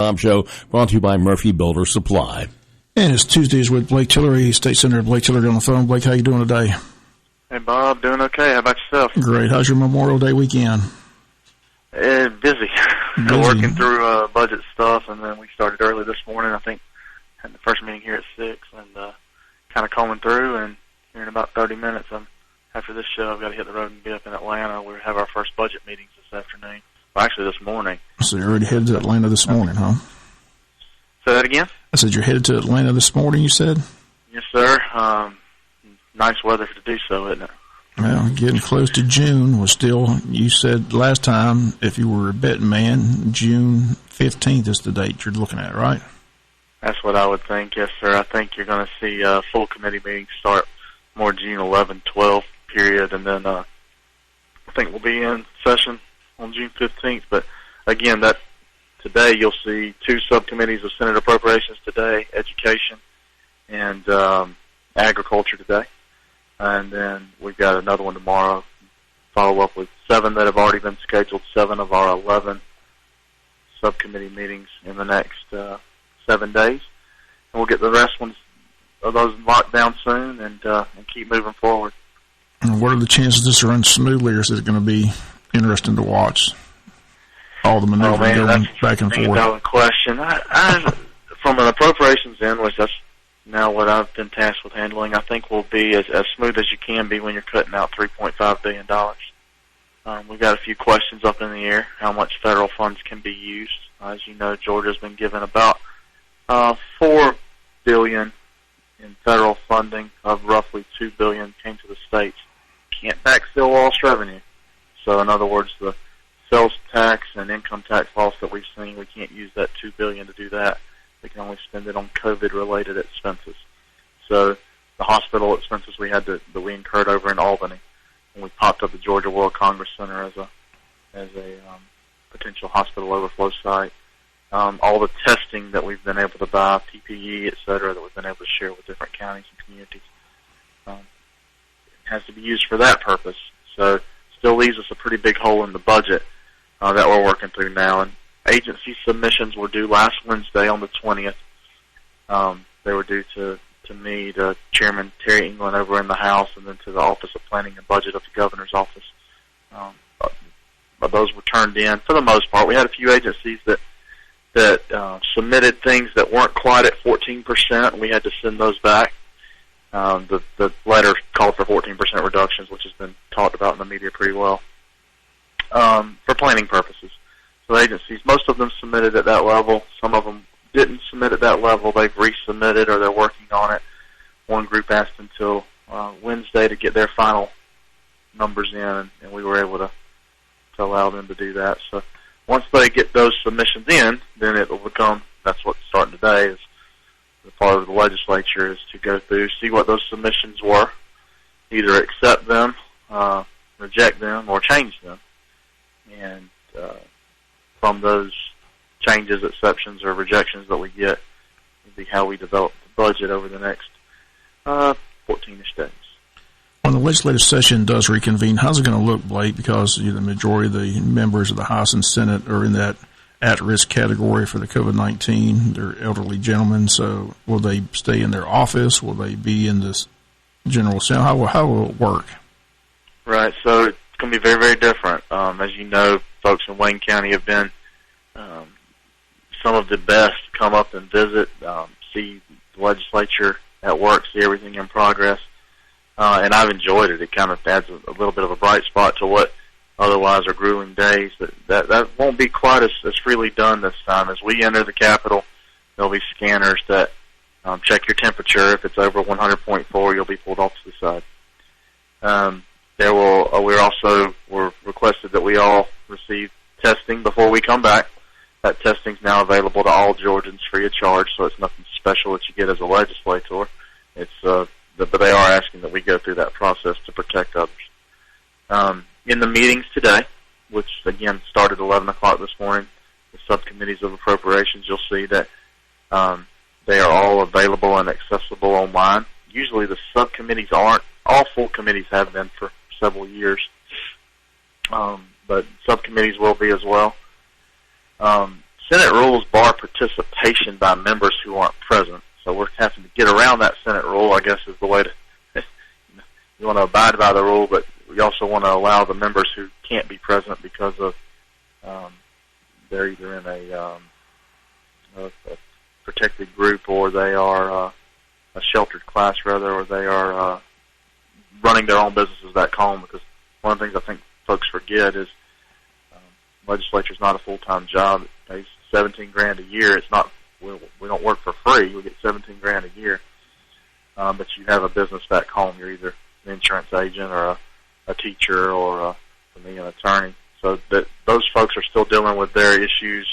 Bob Show, brought to you by Murphy Builder Supply. And it's Tuesdays with Blake Tillery, State Senator Blake Tillery on the phone. Blake, how you doing today? Hey, Bob, doing okay. How about yourself? Great. How's your Memorial Day weekend? Busy. Working through budget stuff, and then we started early this morning. I think had the first meeting here at 6, and kind of combing through, and here in about 30 minutes, after this show, I've got to hit the road and be up in Atlanta. We have our first budget meetings this afternoon. Well, actually, this morning. So you're already headed to Atlanta this morning, huh? Say that again? I said you're headed to Atlanta this morning, you said? Yes, sir. Nice weather to do so, isn't it? Well, getting close to June was still, you said last time, if you were a betting man, June 15th is the date you're looking at, right? That's what I would think, yes, sir. I think you're going to see full committee meetings start more June 11, 12 period, and then I think we'll be in session on June 15th. But, again, that today you'll see 2 subcommittees of Senate Appropriations today, Education and Agriculture today. And then we've got another one tomorrow, follow up with 7 that have already been scheduled, 7 of our 11 subcommittee meetings in the next 7 days. And we'll get the rest of those locked down soon and keep moving forward. And what are the chances this runs smoothly, or is it going to be interesting to watch? All the maneuvering going back and forth. That's a question. I, from an appropriations end, which that's now what I've been tasked with handling, I think will be as smooth as you can be when you're cutting out $3.5 billion. We've got a few questions up in the air, how much federal funds can be used. As you know, Georgia's been given about $4 billion in federal funding, of roughly $2 billion came to the states. Can't backfill lost revenue. So in other words, the sales tax and income tax loss that we've seen, we can't use that $2 billion to do that. We can only spend it on COVID-related expenses. So the hospital expenses that we incurred over in Albany, when we popped up the Georgia World Congress Center as a potential hospital overflow site, all the testing that we've been able to buy, PPE, et cetera, that we've been able to share with different counties and communities, has to be used for that purpose. So still leaves us a pretty big hole in the budget that we're working through now. And agency submissions were due last Wednesday on the 20th. They were due to me, to Chairman Terry England over in the House, and then to the Office of Planning and Budget of the Governor's Office. But those were turned in for the most part. We had a few agencies that submitted things that weren't quite at 14%, and we had to send those back. The letter called for 14% reductions, which has been talked about in the media pretty well, for planning purposes. So agencies, most of them submitted at that level. Some of them didn't submit at that level. They've resubmitted or they're working on it. One group asked until Wednesday to get their final numbers in, and we were able to allow them to do that. So once they get those submissions in, then it will become, that's what's starting today, is the part of the legislature is to go through, see what those submissions were, either accept them, reject them, or change them. And from those changes, exceptions, or rejections that we get, will be how we develop the budget over the next 14-ish days. When the legislative session does reconvene, how's it going to look, Blake? Because the majority of the members of the House and Senate are in that at-risk category for the COVID-19. They're elderly gentlemen, so will they stay in their office? Will they be in this general assembly? How will it work? Right, so it's going to be very, very different. As you know, folks in Wayne County have been some of the best to come up and visit, see the legislature at work, see everything in progress. And I've enjoyed it. It kind of adds a little bit of a bright spot to what otherwise are grueling days. That won't be quite as freely done this time. As we enter the Capitol, there'll be scanners that check your temperature. If it's over 100.4, you'll be pulled off to the side. We're requested that we all receive testing before we come back. That testing's now available to all Georgians free of charge, so it's nothing special that you get as a legislator. But they are asking that we go through that process to protect others. In the meetings today, which again started at 11 o'clock this morning, the subcommittees of appropriations, you'll see that they are all available and accessible online. Usually the subcommittees aren't. All full committees have been for several years, but subcommittees will be as well. Senate rules bar participation by members who aren't present. So we're having to get around that Senate rule, I guess, is the way to, you want to abide by the rule, but we also want to allow the members who can't be present because of they're either in a protected group, or they are a sheltered class, rather, or they are running their own businesses back home. Because one of the things I think folks forget is legislature's not a full-time job. It pays $17,000 a year. It's not, we don't work for free. We get $17,000 a year, but you have a business back home. You're either an insurance agent or a teacher, or for me, an attorney. So that those folks are still dealing with their issues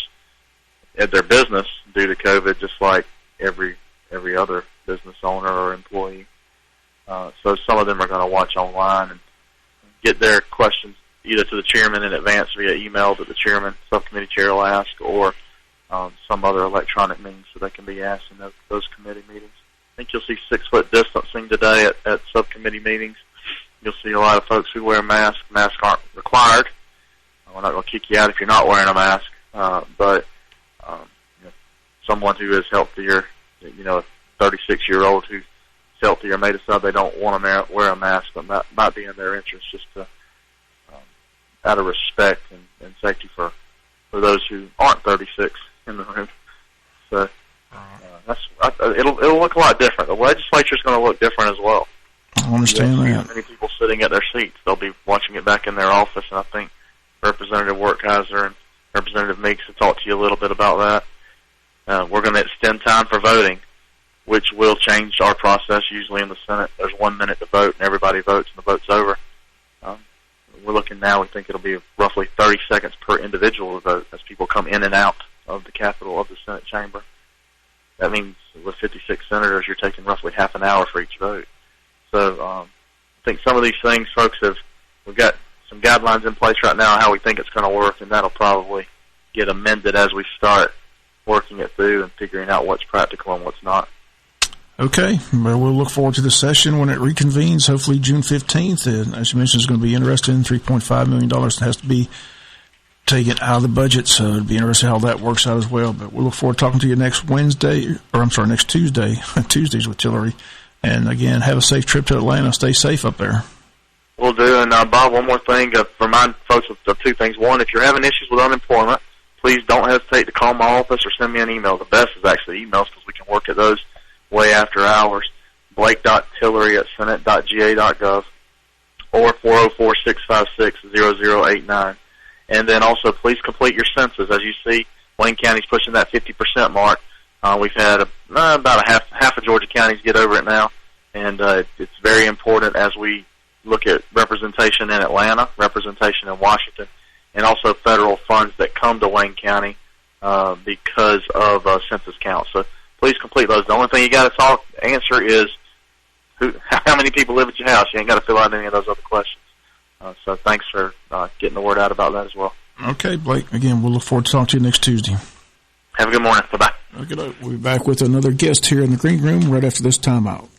at their business due to COVID, just like every other business owner or employee. So some of them are going to watch online and get their questions either to the chairman in advance via email that the chairman, subcommittee chair will ask, or some other electronic means so they can be asked in those committee meetings. I think you'll see 6-foot distancing today at subcommittee meetings. You'll see a lot of folks who wear masks. Masks aren't required. We're not going to kick you out if you're not wearing a mask, but someone who is healthier, a 36-year-old who's healthier may decide they don't want to wear a mask, but that might be in their interest just to, out of respect and safety for those who aren't 36 in the room. So it'll look a lot different. The legislature's going to look different as well. I understand that. Many people sitting at their seats. They'll be watching it back in their office, and I think Representative Wertheiser and Representative Meeks have talked to you a little bit about that. We're going to extend time for voting, which will change our process. Usually in the Senate, there's 1 minute to vote, and everybody votes, and the vote's over. We're looking now, we think it'll be roughly 30 seconds per individual to vote as people come in and out of the Capitol of the Senate chamber. That means with 56 senators, you're taking roughly half an hour for each vote. So I think some of these things, folks, we've got some guidelines in place right now how we think it's going to work, and that'll probably get amended as we start working it through and figuring out what's practical and what's not. Okay. Well, we'll look forward to the session when it reconvenes, hopefully June 15th. And as you mentioned, it's going to be interesting. $3.5 million has to be taken out of the budget, so it'll be interesting how that works out as well. But we'll look forward to talking to you next Tuesday. Tuesdays with Tillery. And, again, have a safe trip to Atlanta. Stay safe up there. Will do. And, Bob, one more thing. Remind folks of two things. One, if you're having issues with unemployment, please don't hesitate to call my office or send me an email. The best is actually emails because we can work at those way after hours. Blake.Tillery@senate.ga.gov or 404-656-0089. And then also, please complete your census. As you see, Wayne County's pushing that 50% mark. We've had about half of Georgia counties get over it now, and it's very important as we look at representation in Atlanta, representation in Washington, and also federal funds that come to Wayne County because of census count. So please complete those. The only thing you got to answer is how many people live at your house. You ain't got to fill out any of those other questions. So thanks for getting the word out about that as well. Okay, Blake. Again, we'll look forward to talking to you next Tuesday. Have a good morning. Bye-bye. Okay, we'll be back with another guest here in the green room right after this timeout.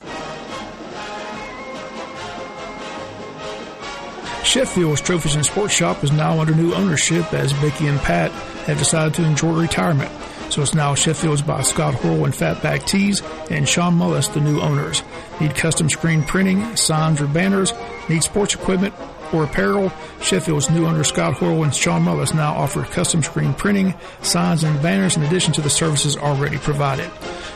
Sheffield's Trophies and Sports Shop is now under new ownership as Becky and Pat have decided to enjoy retirement. So it's now Sheffield's by Scott Horrell and Fatback Tees and Sean Mullis, the new owners. Need custom screen printing, signs, or banners? Need sports equipment or apparel? Sheffield's new owner Scott Horrell and Sean Mullis now offer custom screen printing, signs, and banners in addition to the services already provided.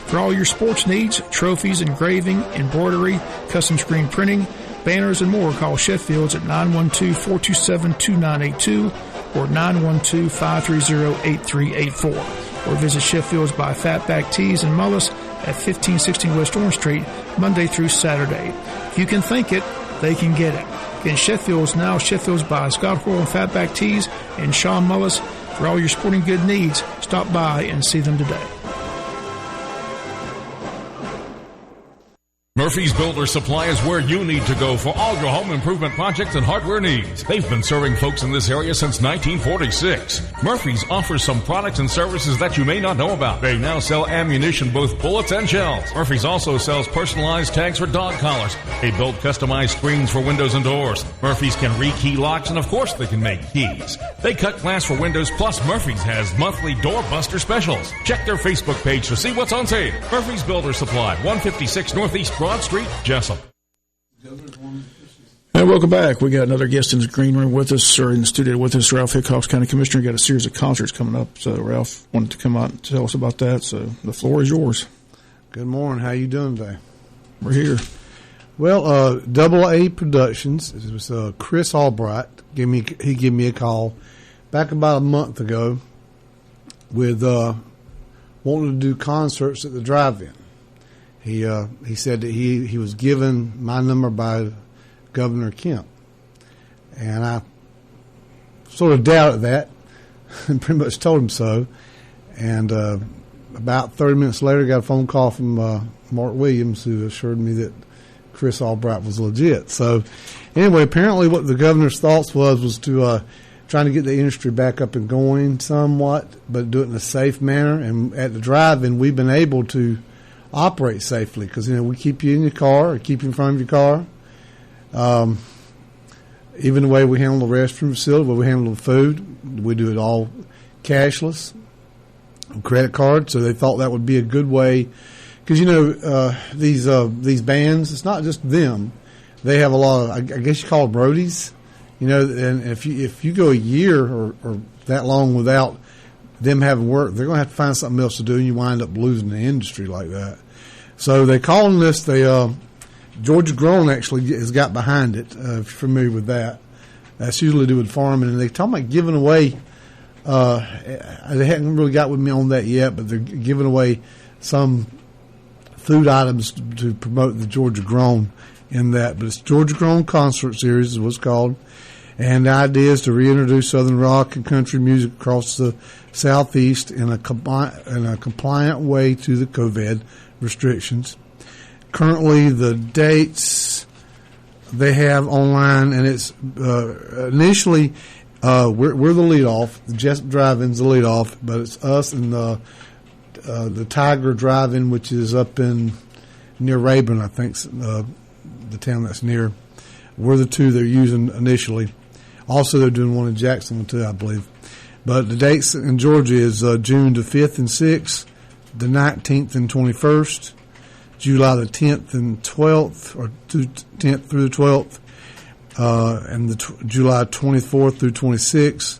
For all your sports needs, trophies, engraving, embroidery, custom screen printing, banners, and more, call Sheffield's at 912-427-2982 or 912-530-8384. Or visit Sheffield's by Fatback Tees and Mullis at 1516 West Orange Street, Monday through Saturday. If you can think it, they can get it. Again, Sheffield's now Sheffield's by Scott Horrell and Fatback Tees and Sean Mullis. For all your sporting good needs, stop by and see them today. Murphy's Builder Supply is where you need to go for all your home improvement projects and hardware needs. They've been serving folks in this area since 1946. Murphy's offers some products and services that you may not know about. They now sell ammunition, both bullets and shells. Murphy's also sells personalized tags for dog collars. They build customized screens for windows and doors. Murphy's can rekey locks, and of course they can make keys. They cut glass for windows, plus Murphy's has monthly doorbuster specials. Check their Facebook page to see what's on sale. Murphy's Builder Supply, 156 Northeast Broad Street, Jessup. And welcome back. We got another guest in the green room with us, or in the studio with us, Ralph Hickox, County Commissioner. Got a series of concerts coming up, so Ralph wanted to come out and tell us about that. So the floor is yours. Good morning. How you doing today? We're here. Well, Double A Productions. It was Chris Albright. He gave me a call back about a month ago with wanting to do concerts at the drive-in. He said that he was given my number by Governor Kemp, and I sort of doubted that and pretty much told him so. And about 30 minutes later, I got a phone call from Mark Williams, who assured me that Chris Albright was legit. So anyway, apparently what the governor's thoughts was to trying to get the industry back up and going somewhat, but do it in a safe manner. And at the drive-in, we've been able to operate safely because, we keep you in your car or keep you in front of your car. Even the way we handle the restroom facility, the way we handle the food, we do it all cashless, credit card. So they thought that would be a good way because, these bands, it's not just them. They have a lot of, I guess you call them roadies, and if you go a year or that long without them having work, they're going to have to find something else to do, and you wind up losing the industry like that. So they call them this. Georgia Grown actually has got behind it. If you're familiar with that, that's usually to do with farming, and they're talking about giving away. They haven't really got with me on that yet, but they're giving away some food items to promote the Georgia Grown in that. But it's Georgia Grown Concert Series is what it's called. And the idea is to reintroduce Southern rock and country music across the Southeast in a compliant way to the COVID restrictions. Currently, the dates they have online, and it's initially we're the lead off. The Jessup Drive-In's the lead off, but it's us and the Tiger Drive-In, which is up in near Rayburn, I think, the town that's near. We're the two they're using initially. Also, they're doing one in Jacksonville, too, I believe. But the dates in Georgia is June the 5th and 6th, the 19th and 21st, July the 10th and 12th, or 10th through the 12th, and July 24th through 26th,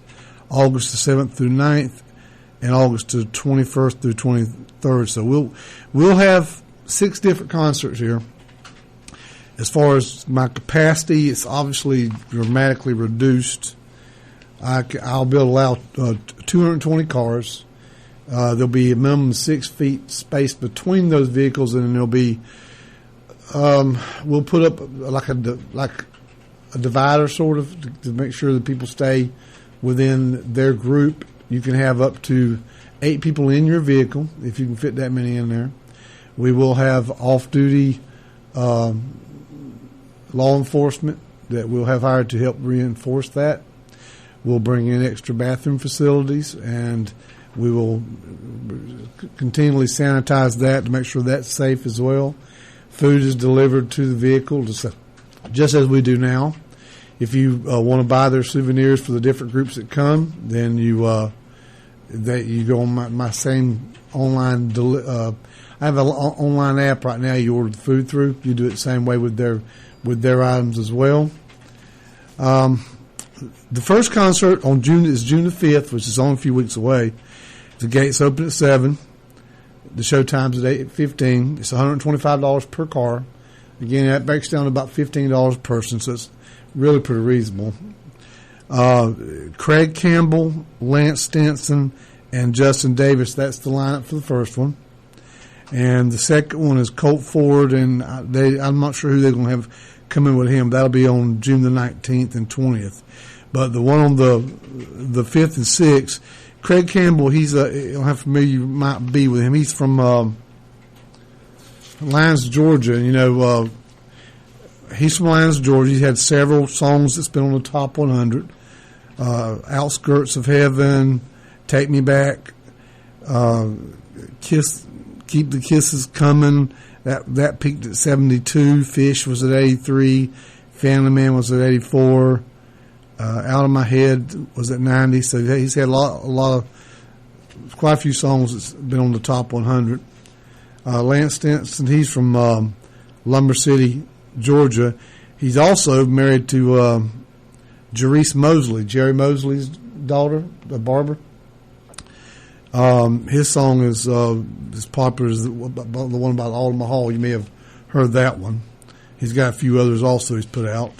August the 7th through 9th, and August the 21st through 23rd. So we'll have 6 different concerts here. As far as my capacity, it's obviously dramatically reduced. I'll be able to allow 220 cars. There'll be a minimum 6 feet space between those vehicles, and then there'll be we'll put up like a divider sort of to make sure that people stay within their group. You can have up to 8 people in your vehicle if you can fit that many in there. We will have off-duty law enforcement that we'll have hired to help reinforce that. We'll bring in extra bathroom facilities, and we will continually sanitize that to make sure that's safe as well. Food is delivered to the vehicle just as we do now. If you want to buy their souvenirs for the different groups that come, then you go on my same online. I have an online app right now. You order the food through. You do it the same way with their items as well. The first concert is June the 5th, which is only a few weeks away. The gates open at 7. The show time's at 8:15. It's $125 per car. Again, that breaks down to about $15 a person, so it's really pretty reasonable. Craig Campbell, Lance Stinson, and Justin Davis. That's the lineup for the first one. And the second one is Colt Ford, and I'm not sure who they're going to have come in with him. That'll be on June the 19th and 20th. But the one on the 5th and 6th, Craig Campbell, he's how familiar you might be with him. He's from, Lyons, Georgia. He's from Lyons, Georgia. He's had several songs that's been on the top 100. Outskirts of Heaven, Take Me Back, Kiss, Keep the Kisses Coming. That peaked at 72. Fish was at 83. Family Man was at 84. Out of My Head was at 90. So he's had quite a few songs that's been on the top 100. Lance Stinson, he's from Lumber City, Georgia. He's also married to Jerice Mosley, Jerry Mosley's daughter, the barber. His song is as popular as the one about Alderman Hall. You may have heard that one. He's got a few others also he's put out.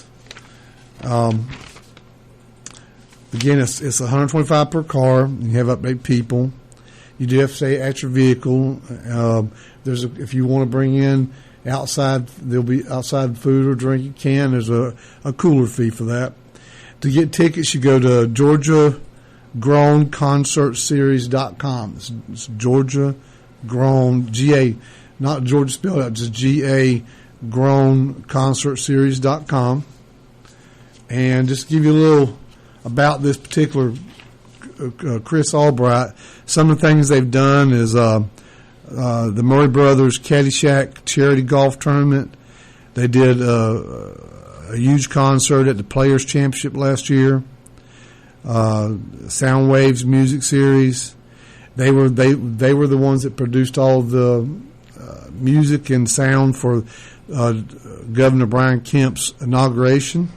Again, it's $125 per car. You have up to 8 people. You do have to stay at your vehicle. If you want to bring in outside, there'll be outside food or drink. You can. There's a cooler fee for that. To get tickets, you go to GeorgiaGrownConcertSeries.com. It's Georgia Grown, G-A, not Georgia spelled out, just G-A, GrownConcertSeries.com. And just to give you a little about this particular Chris Albright, some of the things they've done is the Murray Brothers Caddyshack Charity Golf Tournament. They did a huge concert at the Players Championship last year. Sound Waves Music Series. They were the ones that produced all the music and sound for Governor Brian Kemp's inauguration.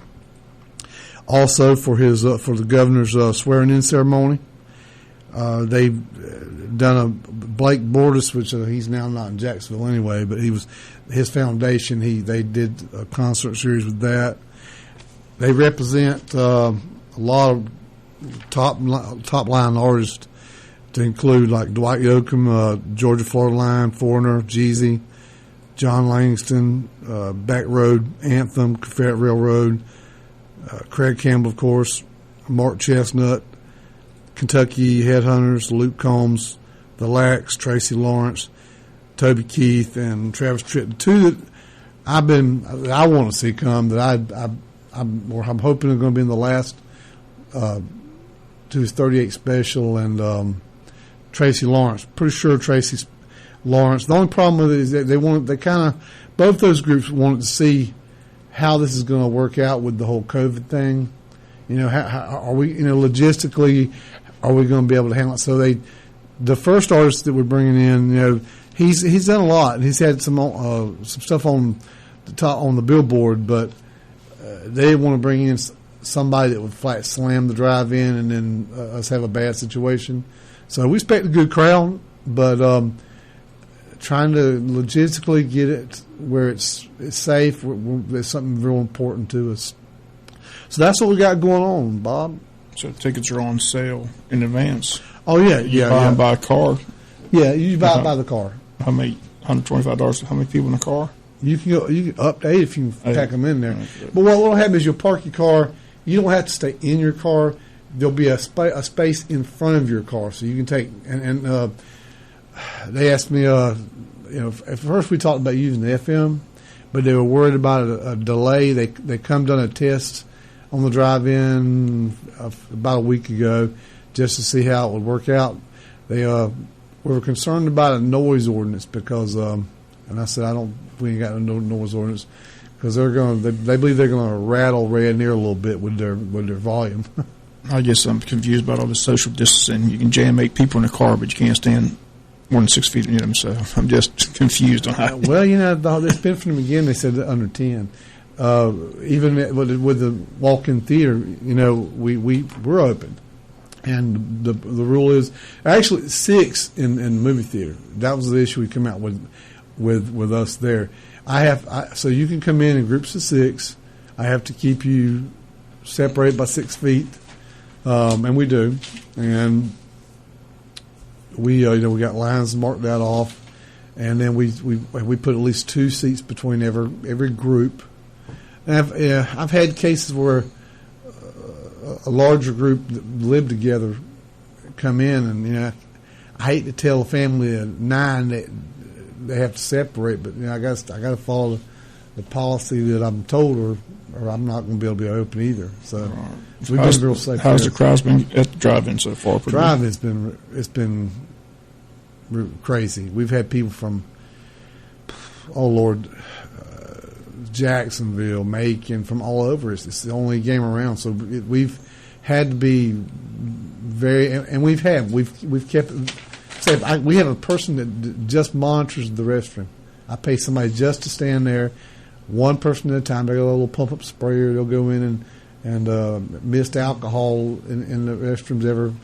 Also for the governor's swearing-in ceremony. They've done a Blake Bordas, which he's now not in Jacksonville anyway, but his foundation. They did a concert series with that. They represent a lot of top line artists, to include like Dwight Yoakam, Georgia Florida Line, Foreigner, Jeezy, John Langston, Back Road Anthem, Confederate Railroad, Craig Campbell, of course, Mark Chestnut, Kentucky Headhunters, Luke Combs, The Lax, Tracy Lawrence, Toby Keith, and Travis Tritt. The two that I want to see come that I'm hoping are going to be in the last to his 38 special, and Tracy Lawrence. Pretty sure Tracy Lawrence. The only problem with it is that both those groups wanted to see how this is going to work out with the whole COVID thing. How are we, logistically, are we going to be able to handle it? So the first artist that we're bringing in, he's done a lot. He's had some stuff on the Billboard, but they didn't want to bring in somebody that would flat slam the drive in and then us have a bad situation. So we expect a good crowd, but trying to logistically get it where it's safe, it's something real important to us. So that's what we got going on, Bob. So tickets are on sale in advance. Oh yeah, you buy them by a car. Yeah, you buy it by the car. How many? $125. How many people in the car? You can update if you can pack them in there. But what will happen is you'll park your car. You don't have to stay in your car. There'll be a space in front of your car, so you can take. And they asked me, at first we talked about using the FM, but they were worried about a delay. They done a test on the drive-in about a week ago just to see how it would work out. We were concerned about a noise ordinance because, and I said, we ain't got no noise ordinance because they believe they're going to rattle Red Near a little bit with their volume. I guess I'm confused about all the social distancing. You can jam 8 people in a car, but you can't stand more than 6 feet in them. So I'm just confused on how. Well, it's been from the beginning. They said under 10. Even with the walk-in theater, we're open, and the rule is actually 6 in the movie theater. That was the issue we come out with us there. So you can come in groups of 6. I have to keep you separated by 6 feet, and we do, and we got lines marked that off, and then we put at least 2 seats between every group. And I've had cases where a larger group that live together come in, and I hate to tell a family of 9 that they have to separate. But I got to follow the policy that I'm told, or I'm not going to be able to be open either. So we've been real safe. How's the crowds been at the drive-in so far? Drive-in it's been crazy. We've had people from, oh Lord, Jacksonville, Macon, from all over. It's the only game around. So we've had to be very, and we've kept. We have a person that just monitors the restroom. I pay somebody just to stand there, one person at a time. They got a little pump-up sprayer. They'll go in and mist alcohol in the restrooms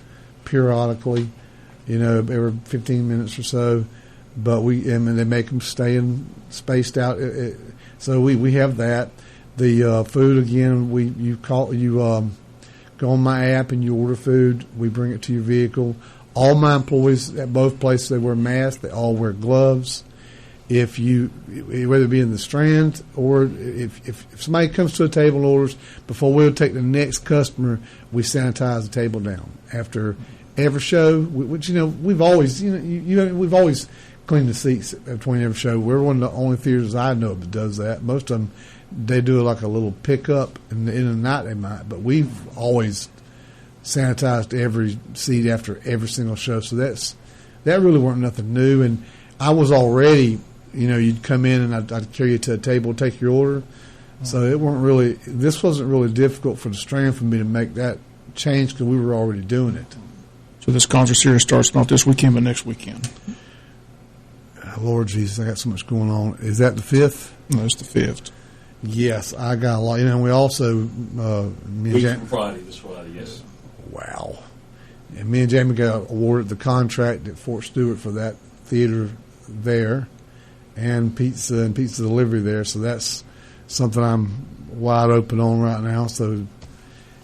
periodically, every 15 minutes or so. But and they make them stay spaced out. So we have that. The food again. You go on my app and you order food. We bring it to your vehicle. All my employees at both places, they wear masks. They all wear gloves. If whether it be in the Strand or if somebody comes to a table and orders, before we'll take the next customer, we sanitize the table down. After every show, which we've always we've always cleaned the seats between every show. We're one of the only theaters I know that does that. Most of them, they do like a little pickup in the night they might, but we've always sanitized every seat after every single show. So that really weren't nothing new. And I was already, you'd come in and I'd carry you to a table, take your order. So this wasn't really difficult for the Strand for me to make that change because we were already doing it. So this concert series starts not this weekend, but next weekend. Lord Jesus, I got so much going on. Is that the 5th? No, it's the 5th. Yes, I got a lot. We also This Friday, yes. Wow. And me and Jamie got awarded the contract at Fort Stewart for that theater there, and pizza delivery there. So that's something I'm wide open on right now. So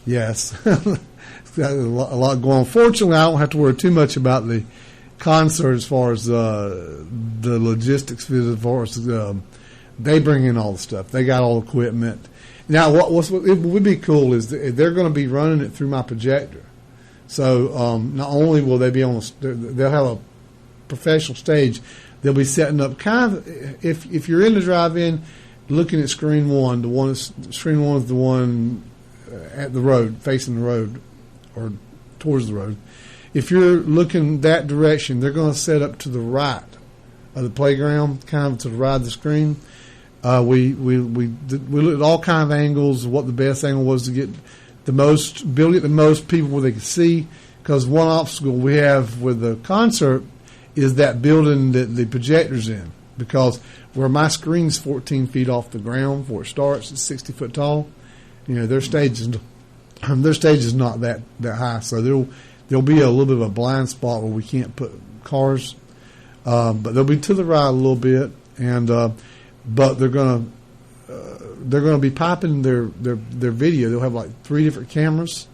yes, it's got a lot going on. Fortunately, I don't have to worry too much about the concert as far as the logistics, as far as they bring in all the stuff. They got all the equipment. Now, what would be cool is they're going to be running it through my projector. So not only will they be they'll have a professional stage. They'll be setting up kind of, if you're in the drive-in, looking at screen one. Screen one is the one at the road, facing the road, or towards the road. If you're looking that direction, they're going to set up to the right of the playground, kind of to the right of the screen. We looked at all kind of angles, what the best angle was to get the most people where they could see. Because one obstacle we have with the concert is that building that the projector's in. Because where my screen's 14 feet off the ground before it starts, it's 60 foot tall. Their stage is not that high, so there'll be a little bit of a blind spot where we can't put cars. But they'll be to the right a little bit, and but they're gonna be piping their video. They'll have like 3 different cameras,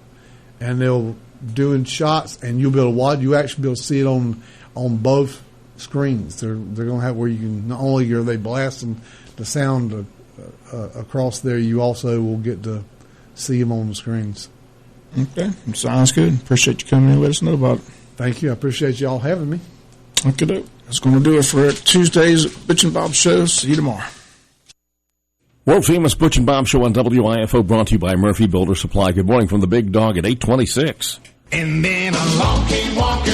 and they'll doing shots, and you'll be able to watch. You actually be able to see it on both screens. They're gonna have where you can not only are they blasting the sound across there, you also will get to see them on the screens. Okay, sounds good. Appreciate you coming in and let us know about it. Thank you. I appreciate y'all having me. Okay, that's going to do it for Tuesday's Butch and Bob Show. See you tomorrow. World famous Butch and Bob Show on WIFO, brought to you by Murphy Builder Supply. Good morning from the Big Dog at 8:26. And then along came walking